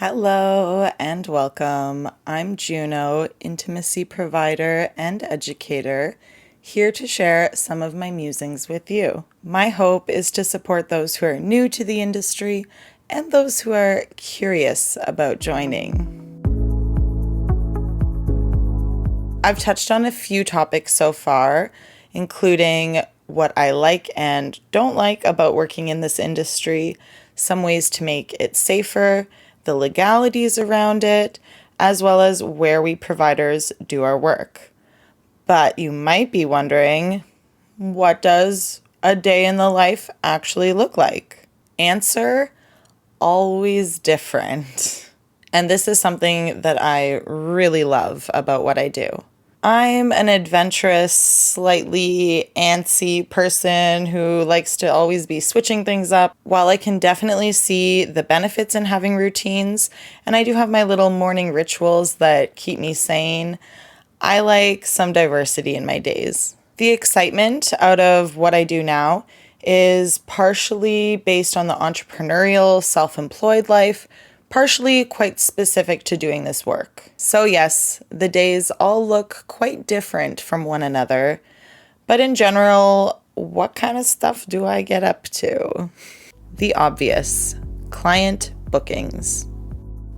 Hello and welcome. I'm Juno, intimacy provider and educator, here to share some of my musings with you. My hope is to support those who are new to the industry and those who are curious about joining. I've touched on a few topics so far, including what I like and don't like about working in this industry, some ways to make it safer, the legalities around it, as well as where we providers do our work. But you might be wondering, what does a day in the life actually look like? Answer, always different. And this is something that I really love about what I do. I'm an adventurous, slightly antsy person who likes to always be switching things up. While I can definitely see the benefits in having routines, and I do have my little morning rituals that keep me sane, I like some diversity in my days. The excitement out of what I do now is partially based on the entrepreneurial, self-employed life, partially quite specific to doing this work. So yes, the days all look quite different from one another, but in general, what kind of stuff do I get up to? The obvious, client bookings.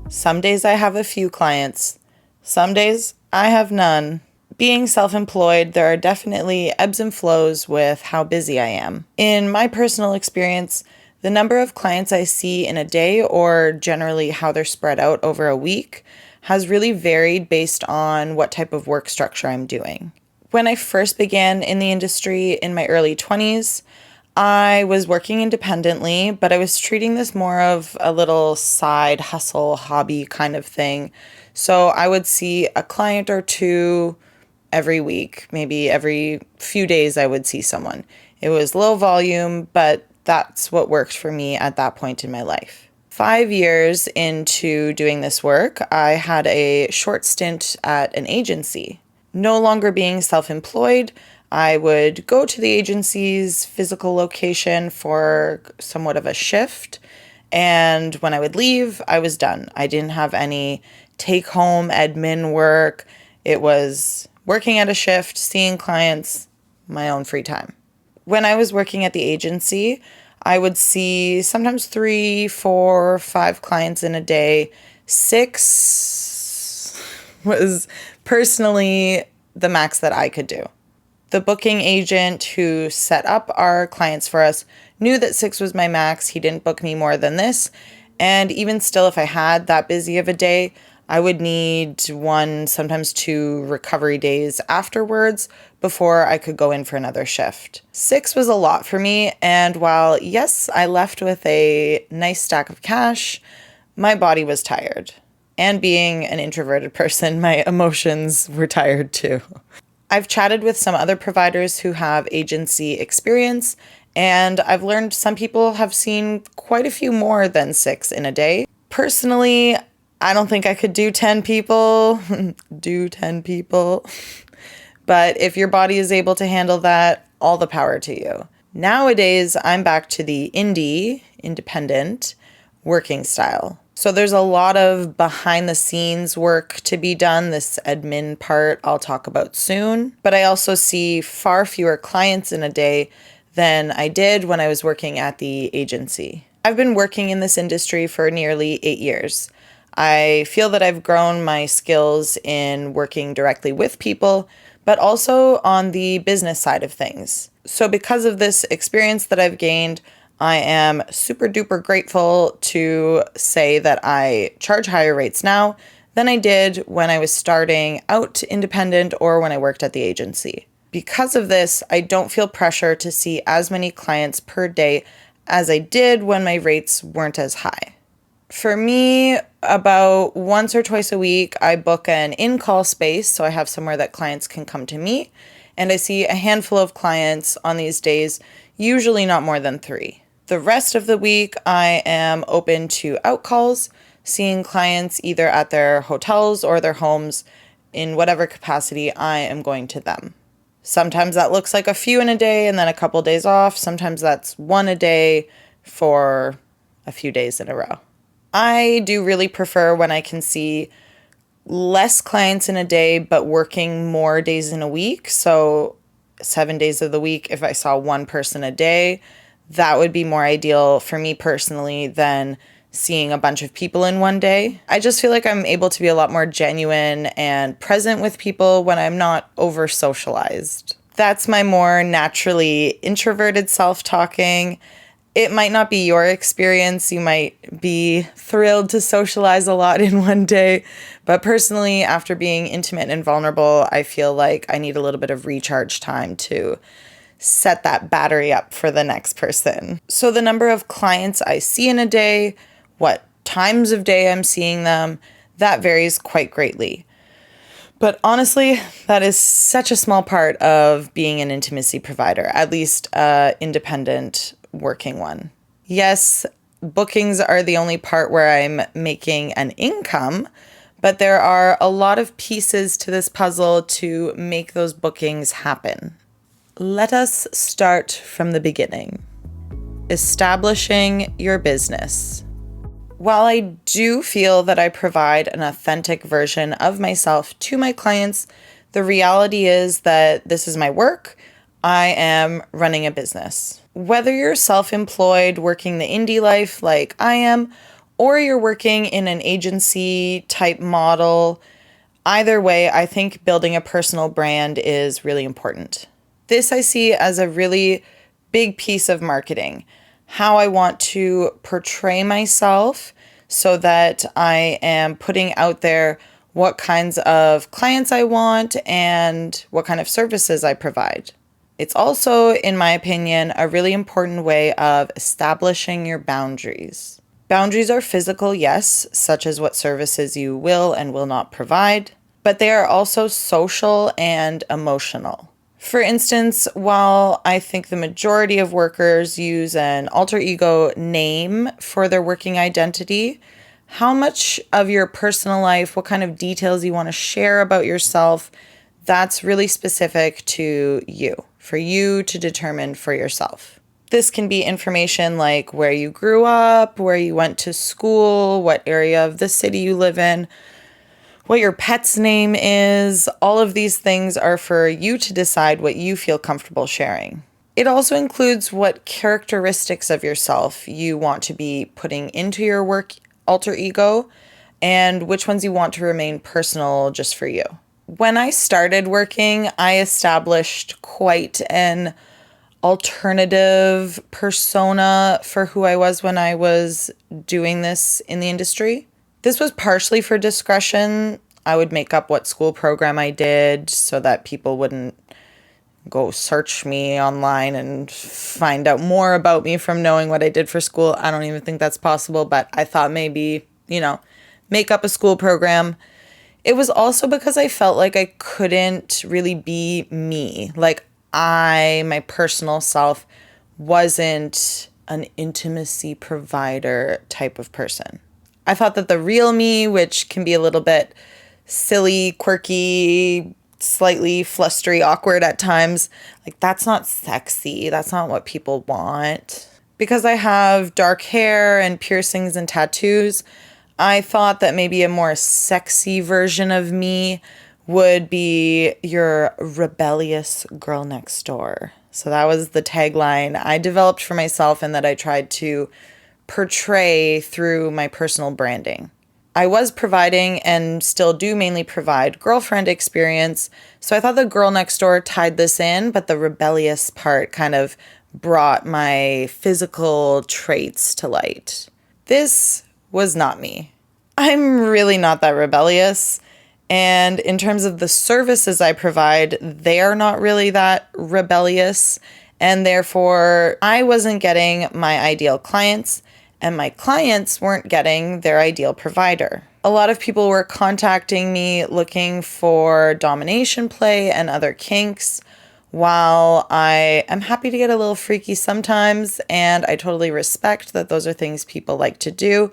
Some days I have a few clients, some days I have none. Being self-employed, there are definitely ebbs and flows with how busy I am. In my personal experience, the number of clients I see in a day, or generally how they're spread out over a week, has really varied based on what type of work structure I'm doing. When I first began in the industry in my early 20s, I was working independently, but I was treating this more of a little side hustle, hobby kind of thing. So I would see a client or two every week, maybe every few days I would see someone. It was low volume, but that's what worked for me at that point in my life. 5 years into doing this work, I had a short stint at an agency. No longer being self-employed, I would go to the agency's physical location for somewhat of a shift, and when I would leave, I was done. I didn't have any take-home admin work. It was working at a shift, seeing clients, my own free time. When I was working at the agency, I would see sometimes 3, 4, 5 clients in a day. 6 was personally the max that I could do. The booking agent who set up our clients for us knew that 6 was my max. He didn't book me more than this. And even still, if I had that busy of a day, I would need 1, sometimes 2 recovery days afterwards before I could go in for another shift. 6 was a lot for me, and while, yes, I left with a nice stack of cash, my body was tired. And being an introverted person, my emotions were tired too. I've chatted with some other providers who have agency experience, and I've learned some people have seen quite a few more than 6 in a day. Personally, I don't think I could do 10 people, but if your body is able to handle that, all the power to you. Nowadays, I'm back to the independent working style. So there's a lot of behind the scenes work to be done. This admin part I'll talk about soon, but I also see far fewer clients in a day than I did when I was working at the agency. I've been working in this industry for nearly 8 years. I feel that I've grown my skills in working directly with people, but also on the business side of things. So because of this experience that I've gained, I am super duper grateful to say that I charge higher rates now than I did when I was starting out independent or when I worked at the agency. Because of this, I don't feel pressure to see as many clients per day as I did when my rates weren't as high. For me, about once or twice a week, I book an in-call space, so I have somewhere that clients can come to me, and I see a handful of clients on these days, usually not more than 3. The rest of the week, I am open to outcalls, seeing clients either at their hotels or their homes in whatever capacity I am going to them. Sometimes that looks like a few in a day and then a couple days off. Sometimes that's 1 a day for a few days in a row. I do really prefer when I can see less clients in a day, but working more days in a week. So 7 days of the week, if I saw one person a day, that would be more ideal for me personally than seeing a bunch of people in one day. I just feel like I'm able to be a lot more genuine and present with people when I'm not over socialized. That's my more naturally introverted self talking. It might not be your experience. You might be thrilled to socialize a lot in one day. But personally, after being intimate and vulnerable, I feel like I need a little bit of recharge time to set that battery up for the next person. So the number of clients I see in a day, what times of day I'm seeing them, that varies quite greatly. But honestly, that is such a small part of being an intimacy provider, at least an independent working one. Yes, bookings are the only part where I'm making an income, but there are a lot of pieces to this puzzle to make those bookings happen. Let us start from the beginning. Establishing your business. While I do feel that I provide an authentic version of myself to my clients, the reality is that this is my work. I am running a business. Whether you're self-employed, working the indie life like I am, or you're working in an agency type model, either way, I think building a personal brand is really important. This I see as a really big piece of marketing. How I want to portray myself so that I am putting out there what kinds of clients I want and what kind of services I provide. It's also, in my opinion, a really important way of establishing your boundaries. Boundaries are physical, yes, such as what services you will and will not provide, but they are also social and emotional. For instance, while I think the majority of workers use an alter ego name for their working identity, how much of your personal life, what kind of details you want to share about yourself, that's really specific to you, for you to determine for yourself. This can be information like where you grew up, where you went to school, what area of the city you live in, what your pet's name is. All of these things are for you to decide what you feel comfortable sharing. It also includes what characteristics of yourself you want to be putting into your work alter ego and which ones you want to remain personal just for you. When I started working, I established quite an alternative persona for who I was when I was doing this in the industry. This was partially for discretion. I would make up what school program I did so that people wouldn't go search me online and find out more about me from knowing what I did for school. I don't even think that's possible, but I thought maybe, make up a school program. It was also because I felt like I couldn't really be me. Like my personal self, wasn't an intimacy provider type of person. I thought that the real me, which can be a little bit silly, quirky, slightly flustery, awkward at times, like that's not sexy. That's not what people want. Because I have dark hair and piercings and tattoos, I thought that maybe a more sexy version of me would be your rebellious girl next door. So that was the tagline I developed for myself and that I tried to portray through my personal branding. I was providing and still do mainly provide girlfriend experience, so I thought the girl next door tied this in, but the rebellious part kind of brought my physical traits to light. This was not me. I'm really not that rebellious, and in terms of the services I provide, they are not really that rebellious, and therefore I wasn't getting my ideal clients, and my clients weren't getting their ideal provider. A lot of people were contacting me looking for domination play and other kinks. While I am happy to get a little freaky sometimes, and I totally respect that those are things people like to do,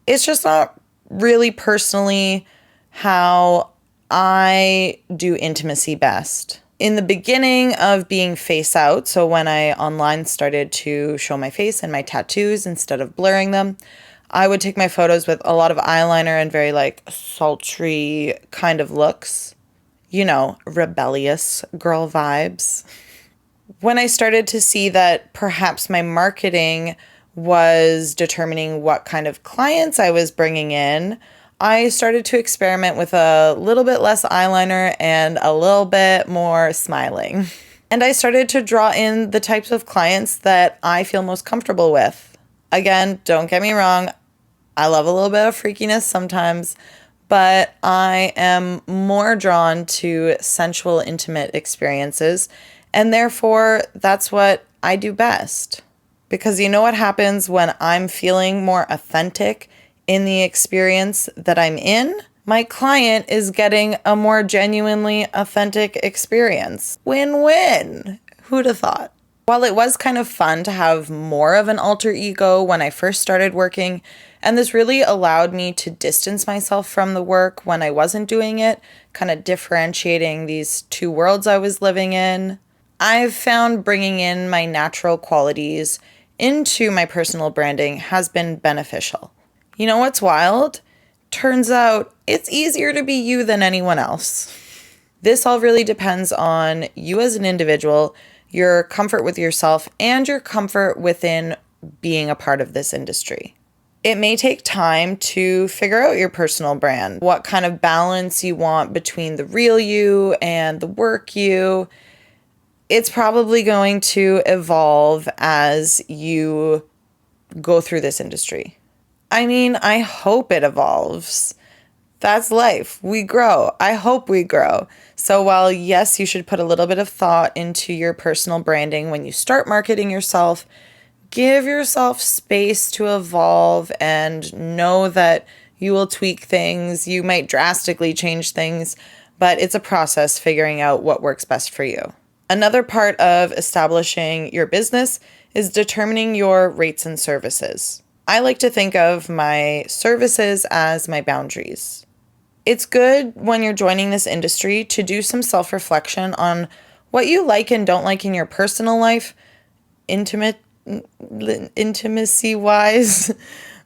it's just not really personally how I do intimacy best. In the beginning of being face out, so when I online started to show my face and my tattoos instead of blurring them, I would take my photos with a lot of eyeliner and very like sultry kind of looks. You know, rebellious girl vibes. When I started to see that perhaps my marketing was determining what kind of clients I was bringing in, I started to experiment with a little bit less eyeliner and a little bit more smiling. And I started to draw in the types of clients that I feel most comfortable with. Again, don't get me wrong, I love a little bit of freakiness sometimes, but I am more drawn to sensual, intimate experiences, and therefore that's what I do best. Because you know what happens when I'm feeling more authentic in the experience that I'm in? My client is getting a more genuinely authentic experience. Win-win. Who'd have thought? While it was kind of fun to have more of an alter ego when I first started working, and this really allowed me to distance myself from the work when I wasn't doing it, kind of differentiating these two worlds I was living in, I've found bringing in my natural qualities into my personal branding has been beneficial. You know what's wild? Turns out it's easier to be you than anyone else. This all really depends on you as an individual, your comfort with yourself, and your comfort within being a part of this industry. It may take time to figure out your personal brand, what kind of balance you want between the real you and the work you. It's probably going to evolve as you go through this industry. I mean, I hope it evolves. That's life. We grow. I hope we grow. So while yes, you should put a little bit of thought into your personal branding when you start marketing yourself, give yourself space to evolve and know that you will tweak things. You might drastically change things, but it's a process figuring out what works best for you. Another part of establishing your business is determining your rates and services. I like to think of my services as my boundaries. It's good when you're joining this industry to do some self-reflection on what you like and don't like in your personal life, intimacy-wise,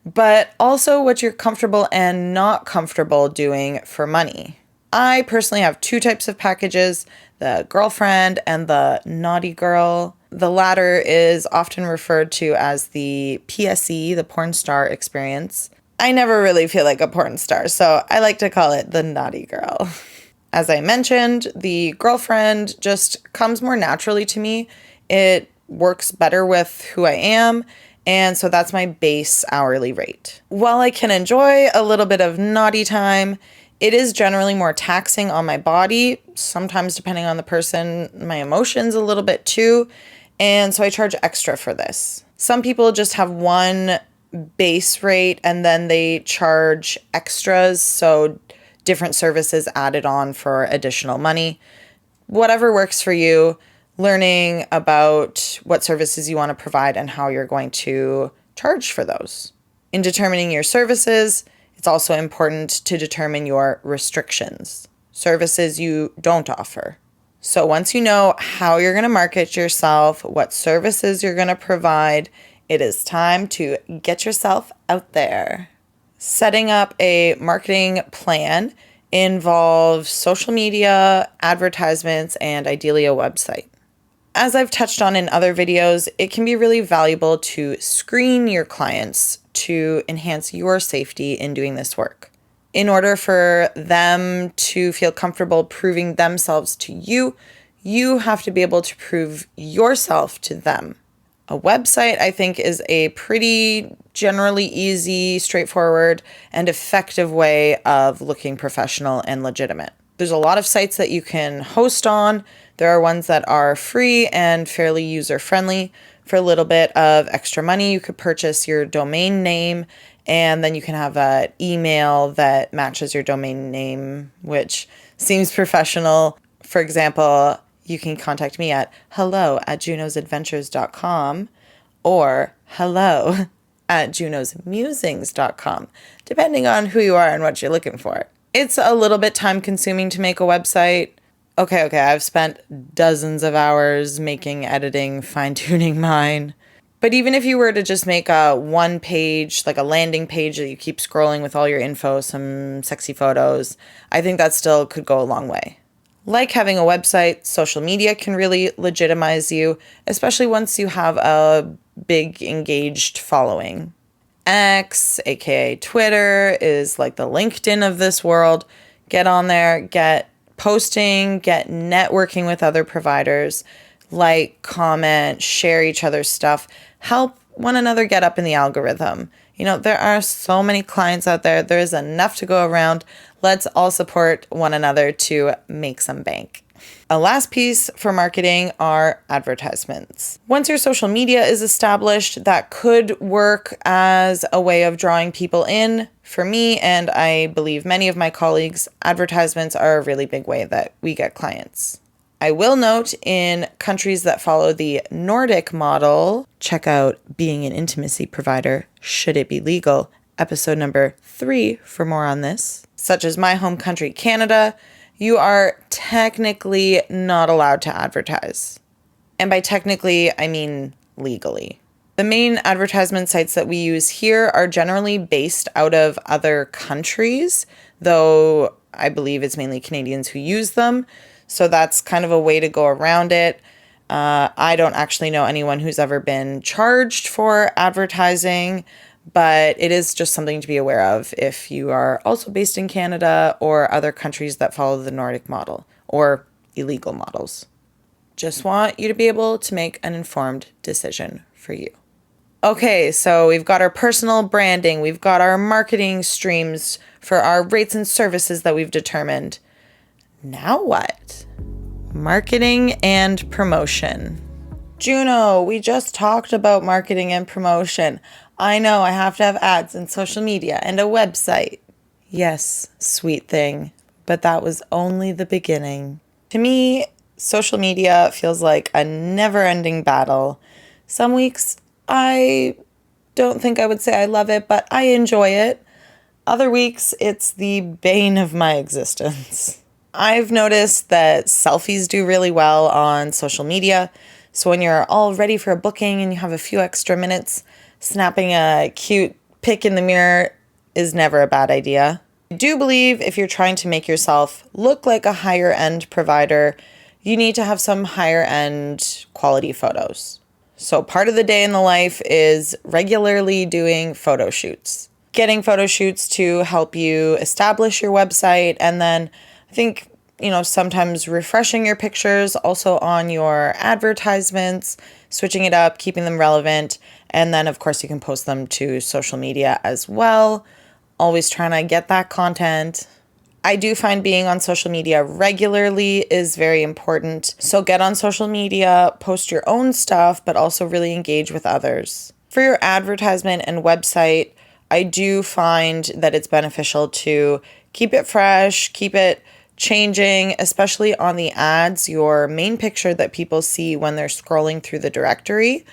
but also what you're comfortable and not comfortable doing for money. I personally have two types of packages, the girlfriend and the naughty girl. The latter is often referred to as the PSE, the porn star experience. I never really feel like a porn star, so I like to call it the naughty girl. As I mentioned, the girlfriend just comes more naturally to me. It works better with who I am, and so that's my base hourly rate. While I can enjoy a little bit of naughty time, it is generally more taxing on my body, sometimes depending on the person, my emotions a little bit too, and so I charge extra for this. Some people just have one base rate and then they charge extras, so different services added on for additional money. Whatever works for you, learning about what services you want to provide and how you're going to charge for those. In determining your services, it's also important to determine your restrictions, services you don't offer. So once you know how you're going to market yourself, what services you're going to provide, it is time to get yourself out there. Setting up a marketing plan involves social media, advertisements, and ideally a website. As I've touched on in other videos, it can be really valuable to screen your clients to enhance your safety in doing this work. In order for them to feel comfortable proving themselves to you, you have to be able to prove yourself to them. A website, I think, is a pretty generally easy, straightforward, and effective way of looking professional and legitimate. There's a lot of sites that you can host on. There are ones that are free and fairly user-friendly. For a little bit of extra money, you could purchase your domain name, and then you can have an email that matches your domain name, which seems professional. For example, you can contact me at hello@junosadventures.com or hello@junosmusings.com, depending on who you are and what you're looking for. It's a little bit time consuming to make a website. Okay, I've spent dozens of hours making, editing, fine-tuning mine. But even if you were to just make a one page, like a landing page that you keep scrolling with all your info, some sexy photos, I think that still could go a long way. Like having a website, social media can really legitimize you, especially once you have a big engaged following. X, aka Twitter, is like the LinkedIn of this world. Get on there, get posting, get networking with other providers, like, comment, share each other's stuff, help one another get up in the algorithm. There are so many clients out there. There is enough to go around. Let's all support one another to make some bank. A last piece for marketing are advertisements. Once your social media is established, that could work as a way of drawing people in. For me, and I believe many of my colleagues, advertisements are a really big way that we get clients. I will note, in countries that follow the Nordic model, check out Being an Intimacy Provider, Should It Be Legal? Episode number 3 for more on this. Such as my home country, Canada, you are technically not allowed to advertise. And by technically, I mean legally. The main advertisement sites that we use here are generally based out of other countries, though I believe it's mainly Canadians who use them. So that's kind of a way to go around it. I don't actually know anyone who's ever been charged for advertising, but it is just something to be aware of if you are also based in Canada or other countries that follow the Nordic model or illegal models. Just want you to be able to make an informed decision for you. Okay, so we've got our personal branding, we've got our marketing streams for our rates and services that we've determined. Now what? Marketing and promotion. Juno, we just talked about marketing and promotion. I know I have to have ads and social media and a website. Yes, sweet thing, but that was only the beginning. To me, social media feels like a never-ending battle. Some weeks, I don't think I would say I love it, but I enjoy it. Other weeks, it's the bane of my existence. I've noticed that selfies do really well on social media. So when you're all ready for a booking and you have a few extra minutes, snapping a cute pic in the mirror is never a bad idea. I do believe if you're trying to make yourself look like a higher end provider, you need to have some higher end quality photos. So part of the day in the life is regularly doing photo shoots. Getting photo shoots to help you establish your website, and then I think, sometimes refreshing your pictures also on your advertisements, switching it up, keeping them relevant. And then, of course, you can post them to social media as well. Always trying to get that content. I do find being on social media regularly is very important. So get on social media, post your own stuff, but also really engage with others. For your advertisement and website, I do find that it's beneficial to keep it fresh, keep it changing, especially on the ads, your main picture that people see when they're scrolling through the directory.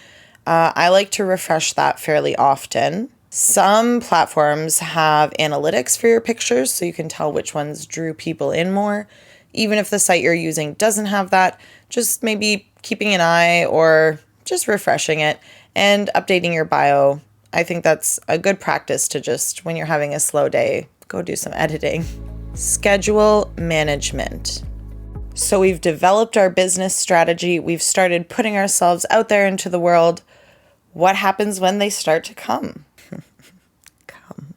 I like to refresh that fairly often. Some platforms have analytics for your pictures, so you can tell which ones drew people in more. Even if the site you're using doesn't have that, just maybe keeping an eye or just refreshing it and updating your bio. I think that's a good practice to just, when you're having a slow day, go do some editing. Schedule management. So we've developed our business strategy. We've started putting ourselves out there into the world. What happens when they start to come? Come.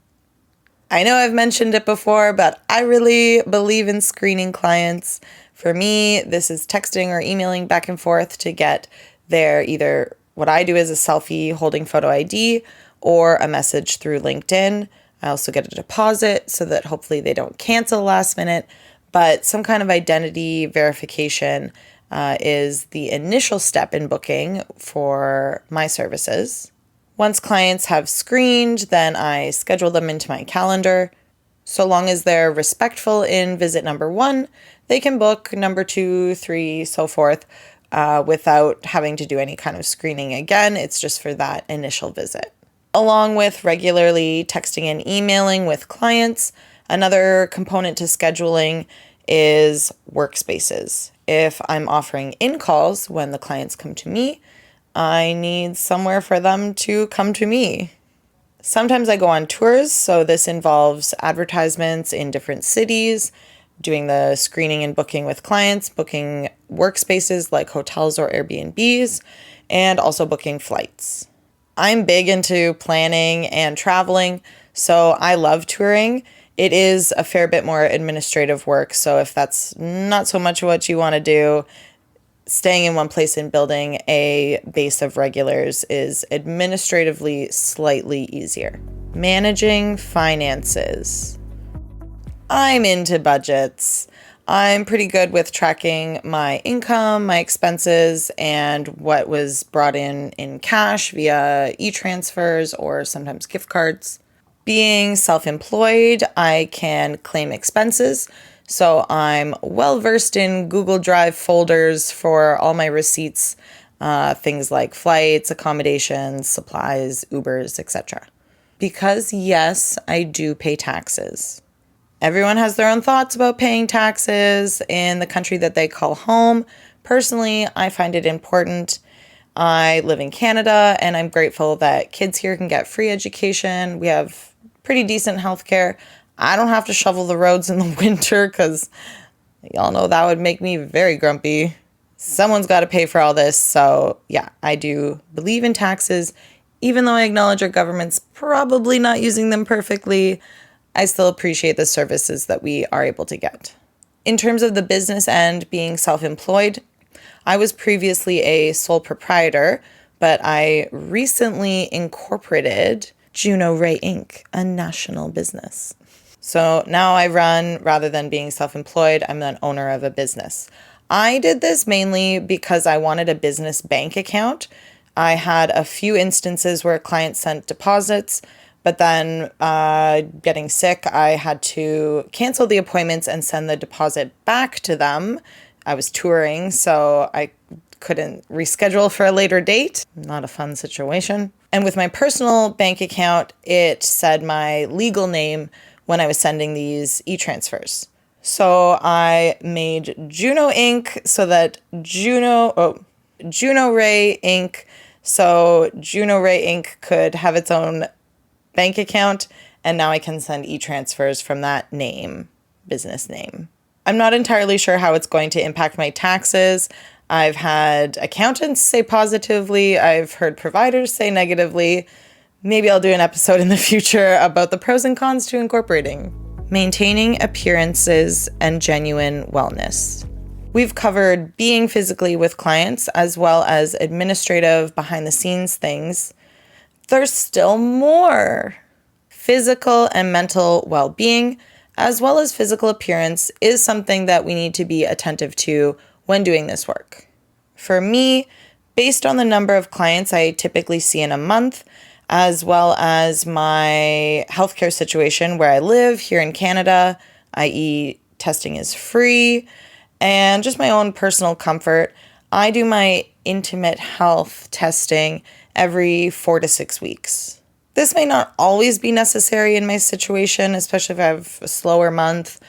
I know I've mentioned it before, but I really believe in screening clients. For me, this is texting or emailing back and forth to get their either what I do is a selfie holding photo ID or a message through LinkedIn. I also get a deposit so that hopefully they don't cancel last minute, but some kind of identity verification is the initial step in booking for my services. Once clients have screened, then I schedule them into my calendar. So long as they're respectful in visit number 1, they can book number 2, 3, so forth, without having to do any kind of screening again. It's just for that initial visit. Along with regularly texting and emailing with clients, another component to scheduling is workspaces. If I'm offering in-calls when the clients come to me, I need somewhere for them to come to me. Sometimes I go on tours, so this involves advertisements in different cities, doing the screening and booking with clients, booking workspaces like hotels or Airbnbs, and also booking flights. I'm big into planning and traveling, so I love touring. It is a fair bit more administrative work, so if that's not so much what you want to do, staying in one place and building a base of regulars is administratively slightly easier. Managing finances. I'm into budgets. I'm pretty good with tracking my income, my expenses, and what was brought in cash via e-transfers or sometimes gift cards. Being self-employed, I can claim expenses. So I'm well versed in Google Drive folders for all my receipts, things like flights, accommodations, supplies, Ubers, etc. Because yes, I do pay taxes. Everyone has their own thoughts about paying taxes in the country that they call home. Personally, I find it important. I live in Canada and I'm grateful that kids here can get free education. We have pretty decent healthcare. I don't have to shovel the roads in the winter because y'all know that would make me very grumpy. Someone's got to pay for all this. So yeah, I do believe in taxes. Even though I acknowledge our government's probably not using them perfectly, I still appreciate the services that we are able to get. In terms of the business end, being self-employed, I was previously a sole proprietor, but I recently incorporated Juno Ray Inc., a national business. So now I run, rather than being self-employed, I'm an owner of a business. I did this mainly because I wanted a business bank account. I had a few instances where clients sent deposits, but then getting sick, I had to cancel the appointments and send the deposit back to them. I was touring, so I couldn't reschedule for a later date. Not a fun situation. And with my personal bank account, it said my legal name when I was sending these e-transfers. So I made Juno Inc. so that Juno Ray Inc. so Juno Ray Inc. could have its own bank account, and now I can send e-transfers from that name, business name. I'm not entirely sure how it's going to impact my taxes. I've had accountants say positively. I've heard providers say negatively. Maybe I'll do an episode in the future about the pros and cons to incorporating. Maintaining appearances and genuine wellness. We've covered being physically with clients as well as administrative behind the scenes things. There's still more. Physical and mental well-being, as well as physical appearance, is something that we need to be attentive to when doing this work. For me, based on the number of clients I typically see in a month, as well as my healthcare situation where I live here in Canada, i.e. testing is free, and just my own personal comfort, I do my intimate health testing every 4 to 6 weeks. This may not always be necessary in my situation, especially if I have a slower month.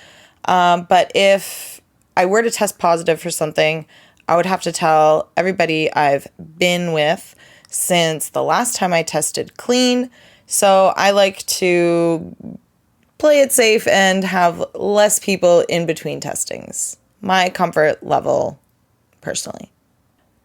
But if I were to test positive for something, I would have to tell everybody I've been with since the last time I tested clean. So I like to play it safe and have less people in between testings. My comfort level, personally.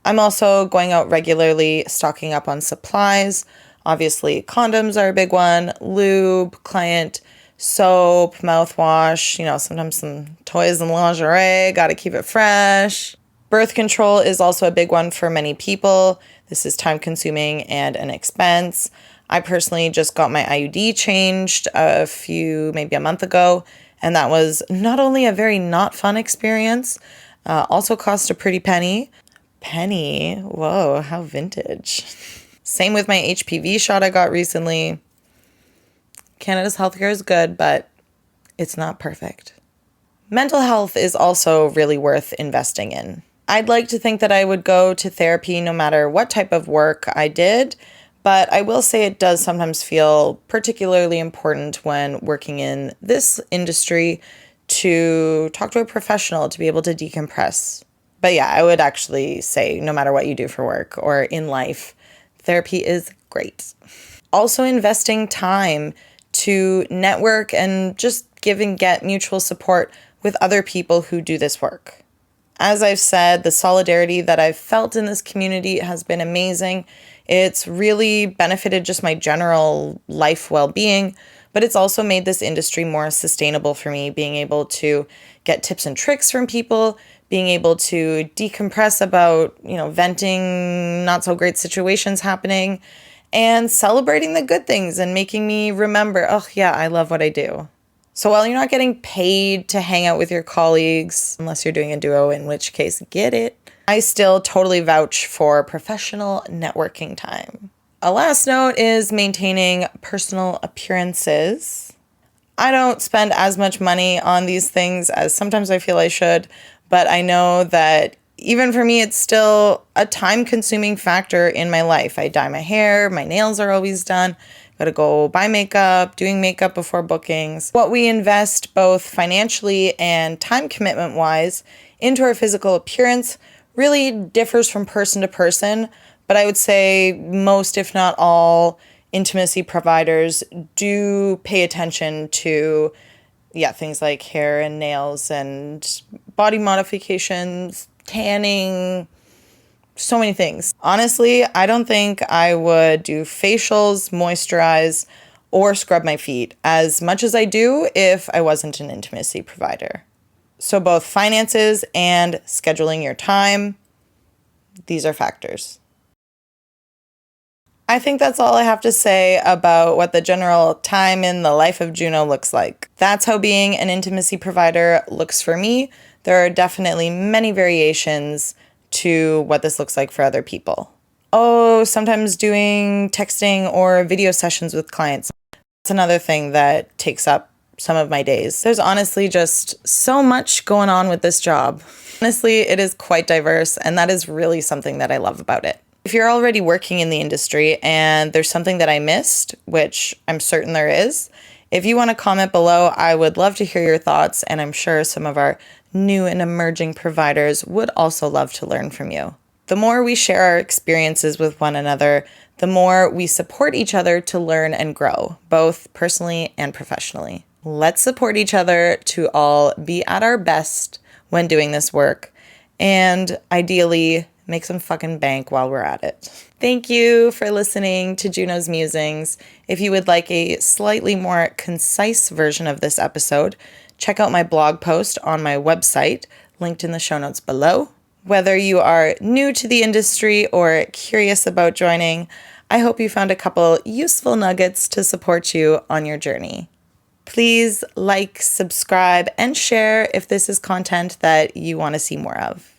I'm also going out regularly, stocking up on supplies. Obviously, condoms are a big one, lube, client soap, mouthwash, sometimes some toys and lingerie, gotta keep it fresh. Birth control is also a big one for many people. This is time consuming and an expense. I personally just got my IUD changed maybe a month ago, and that was not only a very not fun experience, also cost a pretty penny. Penny? Whoa, how vintage. Same with my HPV shot I got recently. Canada's healthcare is good, but it's not perfect. Mental health is also really worth investing in. I'd like to think that I would go to therapy no matter what type of work I did, but I will say it does sometimes feel particularly important when working in this industry to talk to a professional to be able to decompress. But yeah, I would actually say no matter what you do for work or in life, therapy is great. Also, investing time to network and just give and get mutual support with other people who do this work. As I've said, the solidarity that I've felt in this community has been amazing. It's really benefited just my general life well-being, but it's also made this industry more sustainable for me, being able to get tips and tricks from people, being able to decompress about, venting not so great situations happening, and celebrating the good things and making me remember, oh yeah, I love what I do. So while you're not getting paid to hang out with your colleagues, unless you're doing a duo, in which case, get it, I still totally vouch for professional networking time. A last note is maintaining personal appearances. I don't spend as much money on these things as sometimes I feel I should, but I know that even for me, it's still a time-consuming factor in my life. I dye my hair, my nails are always done. Gotta go buy makeup, doing makeup before bookings. What we invest both financially and time commitment wise into our physical appearance really differs from person to person, but I would say most, if not all, intimacy providers do pay attention to things like hair and nails and body modifications, tanning, so many things. Honestly, I don't think I would do facials, moisturize, or scrub my feet as much as I do if I wasn't an intimacy provider. So both finances and scheduling your time, these are factors. I think that's all I have to say about what the general time in the life of Juno looks like. That's how being an intimacy provider looks for me. There are definitely many variations to what this looks like for other people. Oh, sometimes doing texting or video sessions with clients. That's another thing that takes up some of my days. There's honestly just so much going on with this job. Honestly, it is quite diverse, and that is really something that I love about it. If you're already working in the industry and there's something that I missed, which I'm certain there is, if you want to comment below, I would love to hear your thoughts, and I'm sure some of our new and emerging providers would also love to learn from you. The more we share our experiences with one another, the more we support each other to learn and grow, both personally and professionally. Let's support each other to all be at our best when doing this work, and ideally make some fucking bank while we're at it. Thank you for listening to Juno's Musings. If you would like a slightly more concise version of this episode, check out my blog post on my website, linked in the show notes below. Whether you are new to the industry or curious about joining, I hope you found a couple useful nuggets to support you on your journey. Please like, subscribe, and share if this is content that you want to see more of.